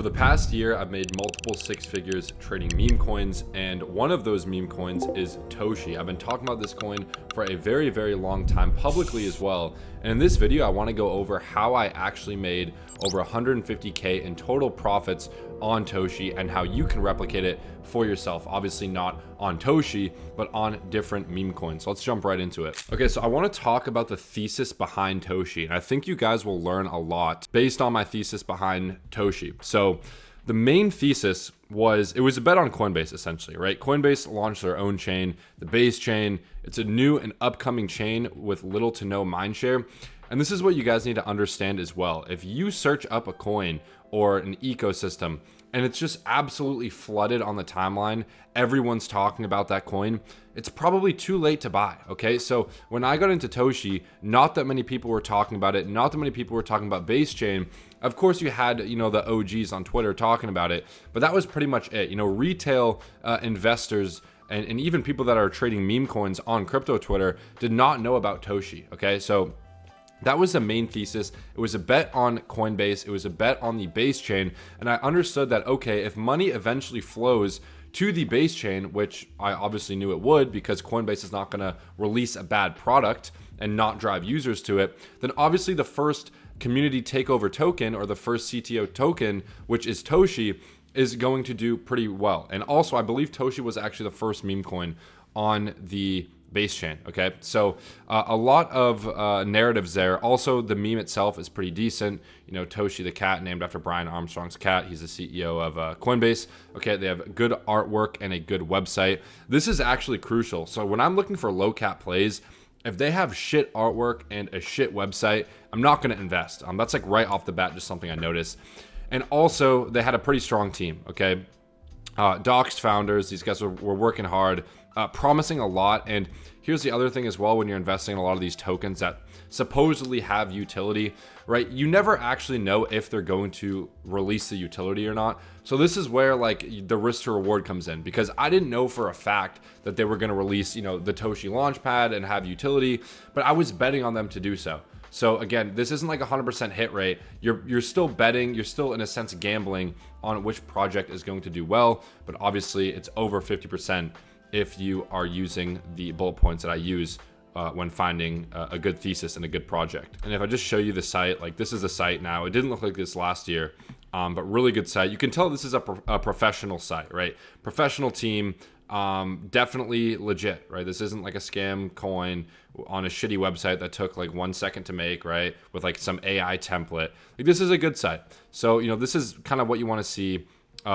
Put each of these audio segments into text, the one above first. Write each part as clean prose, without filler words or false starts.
Over the past year, I've made multiple six figures trading meme coins, and one of those meme coins is Toshi. I've been talking about this coin for a very, very long time publicly as well. And in this video, I want to go over how I actually made over 150K in total profits on Toshi and how you can replicate it for yourself. Obviously not on Toshi, but on different meme coins. So let's jump right into it. Okay, so I want to talk about the thesis behind Toshi. And I think you guys will learn a lot based on my thesis behind Toshi. So the main thesis was, it was a bet on Coinbase essentially, right? Coinbase launched their own chain, the Base chain. It's a new and upcoming chain with little to no mindshare. And this is what you guys need to understand as well. If you search up a coin or an ecosystem and it's just absolutely flooded on the timeline, everyone's talking about that coin, it's probably too late to buy, okay? So when I got into Toshi, not that many people were talking about it, not that many people were talking about Base chain. Of course you had, the OGs on Twitter talking about it, but that was pretty much it. Retail investors and even people that are trading meme coins on crypto Twitter did not know about Toshi, okay? So that was the main thesis. It was a bet on Coinbase. It was a bet on the Base chain. And I understood that, okay, if money eventually flows to the Base chain, which I obviously knew it would because Coinbase is not going to release a bad product and not drive users to it, then obviously the first community takeover token or the first CTO token, which is Toshi, is going to do pretty well. And also, I believe Toshi was actually the first meme coin on the Base chain. Okay, so a lot of narratives there. Also, the meme itself is pretty decent. Toshi the cat, named after Brian Armstrong's cat. He's the CEO of Coinbase. Okay, they have good artwork and a good website. This is actually crucial. So when I'm looking for low cap plays, if they have shit artwork and a shit website, I'm not going to invest. That's like right off the bat, just something I noticed. And also, they had a pretty strong team. Okay, doxed founders. These guys were working hard. Promising a lot. And here's the other thing as well, when you're investing in a lot of these tokens that supposedly have utility, right? You never actually know if they're going to release the utility or not. So this is where like the risk to reward comes in, because I didn't know for a fact that they were going to release, the Toshi Launchpad and have utility, but I was betting on them to do so. So again, this isn't like 100% hit rate. You're still betting, you're still in a sense gambling on which project is going to do well, but obviously it's over 50% if you are using the bullet points that I use when finding a good thesis and a good project. And if I just show you the site, like this is the site now. It didn't look like this last year, but really good site. You can tell this is a professional site, right? Professional team, definitely legit, right? This isn't like a scam coin on a shitty website that took like 1 second to make, right? With like some AI template. Like this is a good site. So, this is kind of what you want to see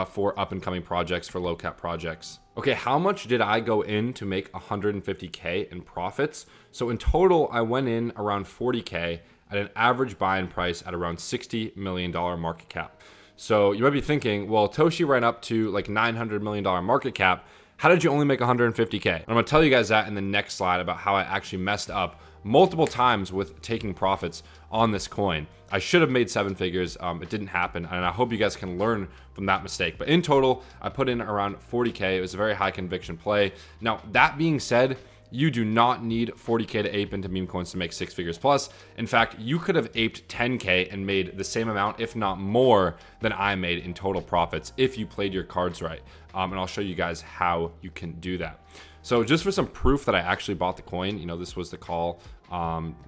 for up and coming projects, for low cap projects. Okay, how much did I go in to make 150K in profits? So in total, I went in around 40K at an average buy-in price at around $60 million market cap. So you might be thinking, well, Toshi ran up to like $900 million market cap. How did you only make 150K? And I'm gonna tell you guys that in the next slide about how I actually messed up multiple times with taking profits on this coin. I should have made 7 figures. It didn't happen. And I hope you guys can learn from that mistake. But in total, I put in around 40K. It was a very high conviction play. Now, that being said, you do not need 40K to ape into meme coins to make 6 figures plus. In fact, you could have aped 10K and made the same amount, if not more, than I made in total profits if you played your cards right. And I'll show you guys how you can do that. So just for some proof that I actually bought the coin, this was the call.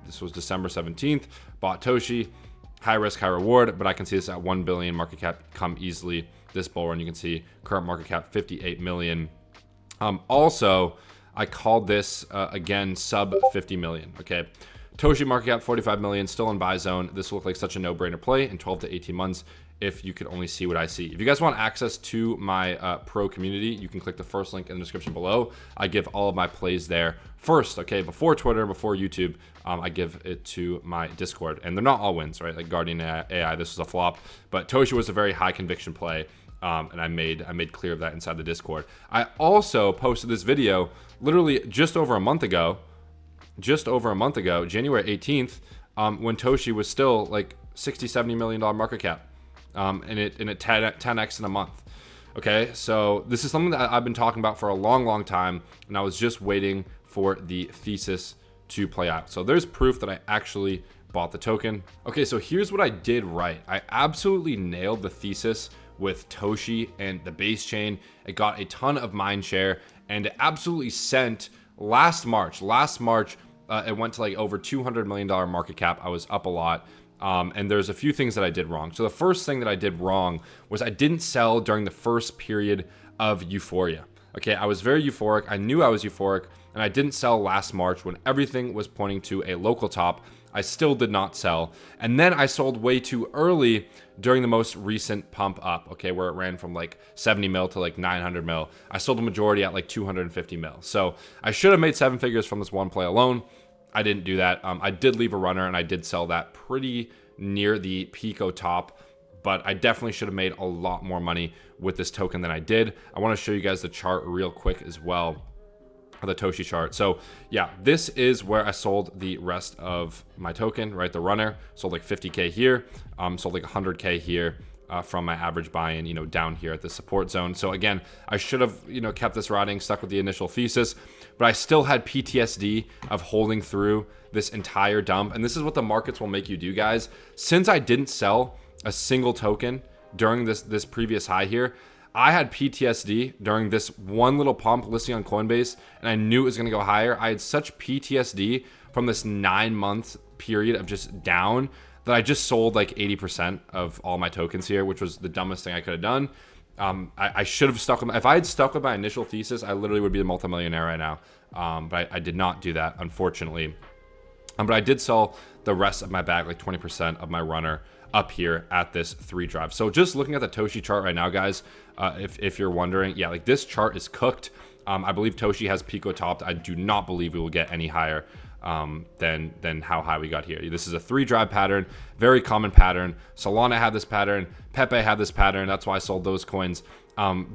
This was December 17th, bought Toshi, high risk, high reward, but I can see this at 1 billion market cap come easily this bull run. You can see current market cap 58 million. Also, I called this again sub 50 million. Okay, Toshi market cap 45 million, still in buy zone. This will look like such a no-brainer play in 12 to 18 months if you could only see what I see. If you guys want access to my pro community, you can click the first link in the description below. I give all of my plays there first, okay, before Twitter, before YouTube. I give it to my Discord, and they're not all wins, right? Like Guardian AI, this was a flop, but Toshi was a very high conviction play. And I made clear of that inside the Discord. I also posted this video literally just over a month ago, January 18th, when Toshi was still like $60-70 million market cap, and it 10x in a month. Okay, so this is something that I've been talking about for a long time, and I was just waiting for the thesis to play out. So there's proof that I actually bought the token. Okay, so here's what I did right. I absolutely nailed the thesis with Toshi and the base chain. It got a ton of mind share, and it absolutely sent last March. It went to like over $200 million market cap. I was up a lot. And there's a few things that I did wrong. So the first thing that I did wrong was I didn't sell during the first period of euphoria. Okay, I was very euphoric. I knew I was euphoric, and I didn't sell last March when everything was pointing to a local top. I still did not sell. And then I sold way too early during the most recent pump up, okay, where it ran from like 70 mil to like 900 mil. I sold the majority at like 250 mil. So I should have made 7 figures from this one play alone. I didn't do that. I did leave a runner, and I did sell that pretty near the Pico top, but I definitely should have made a lot more money with this token than I did. I want to show you guys the chart real quick as well, the Toshi chart. So yeah, this is where I sold the rest of my token, right? The runner sold like 50K here, sold like 100K here. From my average buy-in, down here at the support zone. So again, I should have, kept this riding, stuck with the initial thesis, but I still had PTSD of holding through this entire dump. And this is what the markets will make you do, guys. Since I didn't sell a single token during this previous high here, I had PTSD during this one little pump listing on Coinbase, and I knew it was going to go higher. I had such PTSD from this 9-month period of just down that I just sold like 80% of all my tokens here, which was the dumbest thing I could have done. I should have stuck with if I had stuck with my initial thesis, I literally would be a multimillionaire right now. But I did not do that, unfortunately. But I did sell the rest of my bag, like 20% of my runner up here at this 3 drive. So just looking at the Toshi chart right now, guys, if you're wondering, yeah, like this chart is cooked. I believe Toshi has Pico topped. I do not believe we will get any higher than how high we got here. This is a 3 drive pattern, very common pattern. Solana had this pattern, Pepe had this pattern. That's why I sold those coins.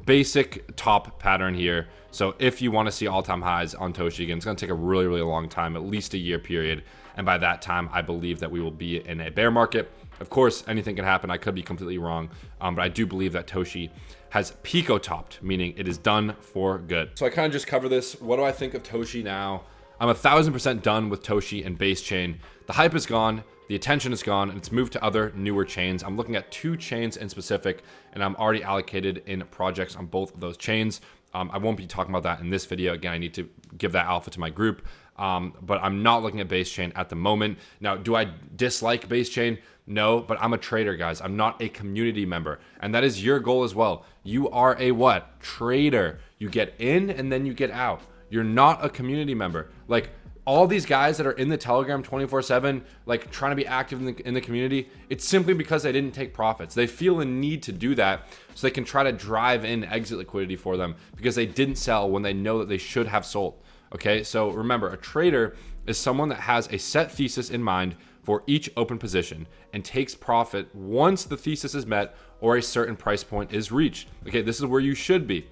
Basic top pattern here. So if you want to see all-time highs on Toshi again, it's going to take a really, really long time, at least a year period. And by that time, I believe that we will be in a bear market. Of course, anything can happen. I could be completely wrong, but I do believe that Toshi has Pico topped, meaning it is done for good. So I kind of just cover this. What do I think of Toshi now? I'm 1000% done with Toshi and base chain. The hype is gone, the attention is gone, and it's moved to other newer chains. I'm looking at 2 chains in specific, and I'm already allocated in projects on both of those chains. I won't be talking about that in this video. Again, I need to give that alpha to my group, but I'm not looking at base chain at the moment. Now, do I dislike base chain? No, but I'm a trader, guys. I'm not a community member, and that is your goal as well. You are a what? Trader. You get in and then you get out. You're not a community member. Like all these guys that are in the Telegram 24/7, like trying to be active in the community, it's simply because they didn't take profits. They feel a need to do that so they can try to drive in exit liquidity for them because they didn't sell when they know that they should have sold. Okay, so remember, a trader is someone that has a set thesis in mind for each open position and takes profit once the thesis is met or a certain price point is reached. Okay, this is where you should be.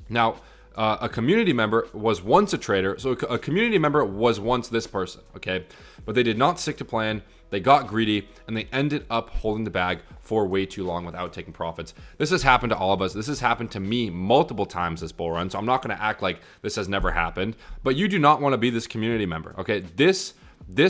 Now, a community member was once a trader. So a community member was once this person, okay? But they did not stick to plan. They got greedy and they ended up holding the bag for way too long without taking profits. This has happened to all of us. This has happened to me multiple times this bull run. So I'm not going to act like this has never happened, but you do not want to be this community member, okay? This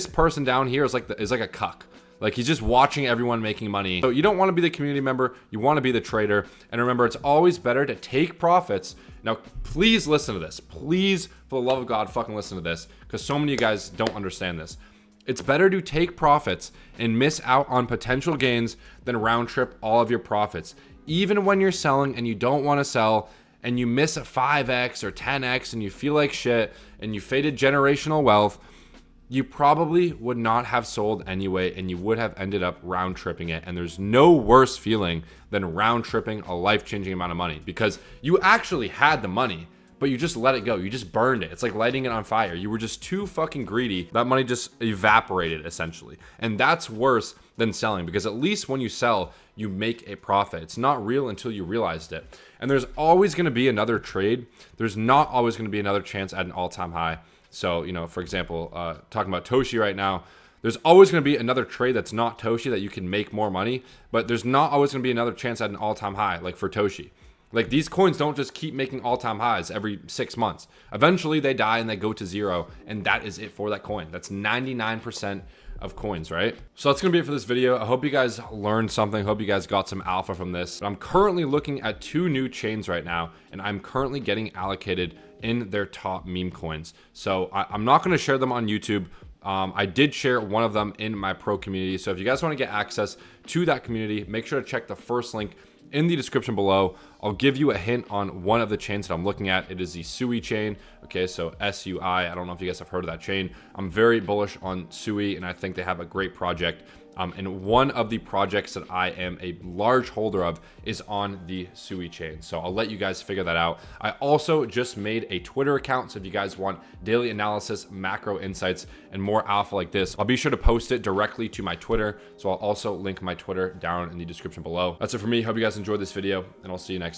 person down here is like a cuck. Like he's just watching everyone making money. So you don't want to be the community member. You want to be the trader. And remember, it's always better to take profits. Now, please listen to this. Please, for the love of God, fucking listen to this. Because so many of you guys don't understand this. It's better to take profits and miss out on potential gains than round trip all of your profits. Even when you're selling and you don't want to sell and you miss a 5x or 10x and you feel like shit and you faded generational wealth, you probably would not have sold anyway, and you would have ended up round tripping it. And there's no worse feeling than round tripping a life-changing amount of money because you actually had the money, but you just let it go. You just burned it. It's like lighting it on fire. You were just too fucking greedy. That money just evaporated essentially. And that's worse than selling because at least when you sell, you make a profit. It's not real until you realized it. And there's always going to be another trade. There's not always going to be another chance at an all-time high. So, for example, talking about Toshi right now, there's always going to be another trade that's not Toshi that you can make more money, but there's not always going to be another chance at an all-time high, like for Toshi. Like these coins don't just keep making all-time highs every 6 months. Eventually they die and they go to zero, and that is it for that coin. That's 99% of coins, right? So that's gonna be it for this video. I hope you guys learned something. Hope you guys got some alpha from this. I'm currently looking at 2 new chains right now, and I'm currently getting allocated in their top meme coins. So I'm not gonna share them on YouTube. I did share one of them in my pro community. So if you guys want to get access to that community, make sure to check the first link in the description below. I'll give you a hint on one of the chains that I'm looking at. It is the Sui chain. Okay, so SUI. I don't know if you guys have heard of that chain. I'm very bullish on Sui, and I think they have a great project. And one of the projects that I am a large holder of is on the Sui chain. So I'll let you guys figure that out. I also just made a Twitter account. So if you guys want daily analysis, macro insights, and more alpha like this, I'll be sure to post it directly to my Twitter. So I'll also link my Twitter down in the description below. That's it for me. Hope you guys enjoyed this video, and I'll see you next time.